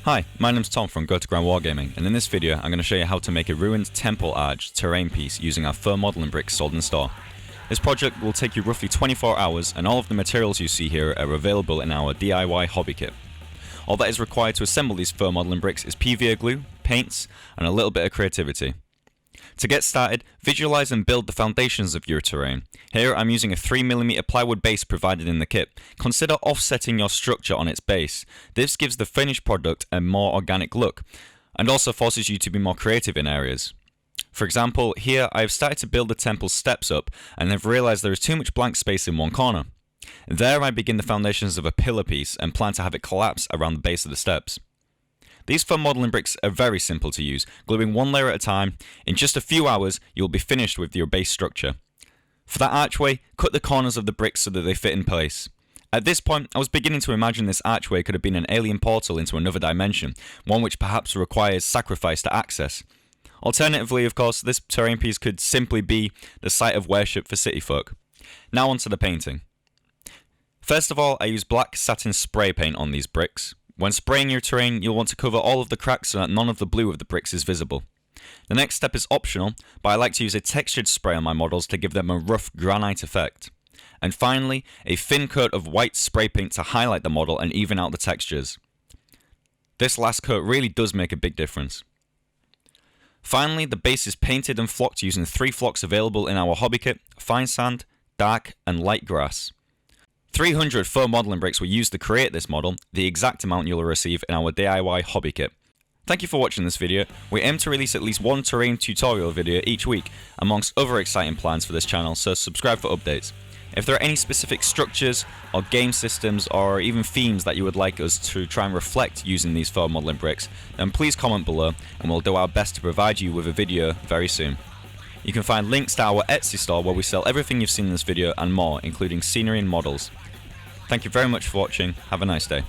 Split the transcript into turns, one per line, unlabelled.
Hi, my name's Tom from Wargaming, and in this video I'm going to show you how to make a ruined temple arch terrain piece using our fur modeling bricks sold in store. This project will take you roughly 24 hours, and all of the materials you see here are available in our DIY hobby kit. All that is required to assemble these fur modeling bricks is PVA glue, paints, and a little bit of creativity. To get started, visualize and build the foundations of your terrain. Here I'm using a 3mm plywood base provided in the kit. Consider offsetting your structure on its base. This gives the finished product a more organic look, and also forces you to be more creative in areas. For example, here I have started to build the temple steps up, and have realized there is too much blank space in one corner. There I begin the foundations of a pillar piece, and plan to have it collapse around the base of the steps. These fur modeling bricks are very simple to use, gluing one layer at a time. In just a few hours, you'll be finished with your base structure. For that archway, cut the corners of the bricks so that they fit in place. At this point, I was beginning to imagine this archway could have been an alien portal into another dimension, one which perhaps requires sacrifice to access. Alternatively, of course, this terrain piece could simply be the site of worship for city folk. Now onto the painting. First of all, I use black satin spray paint on these bricks. When spraying your terrain, you'll want to cover all of the cracks so that none of the blue of the bricks is visible. The next step is optional, but I like to use a textured spray on my models to give them a rough granite effect. And finally, a thin coat of white spray paint to highlight the model and even out the textures. This last coat really does make a big difference. Finally, the base is painted and flocked using 3 flocks available in our hobby kit: fine sand, dark and light grass. 300 fur modeling bricks were used to create this model, the exact amount you'll receive in our DIY hobby kit. Thank you for watching this video. We aim to release at least one terrain tutorial video each week, amongst other exciting plans for this channel, so subscribe for updates. If there are any specific structures or game systems or even themes that you would like us to try and reflect using these fur modeling bricks, then please comment below and we'll do our best to provide you with a video very soon. You can find links to our Etsy store where we sell everything you've seen in this video and more, including scenery and models. Thank you very much for watching. Have a nice day.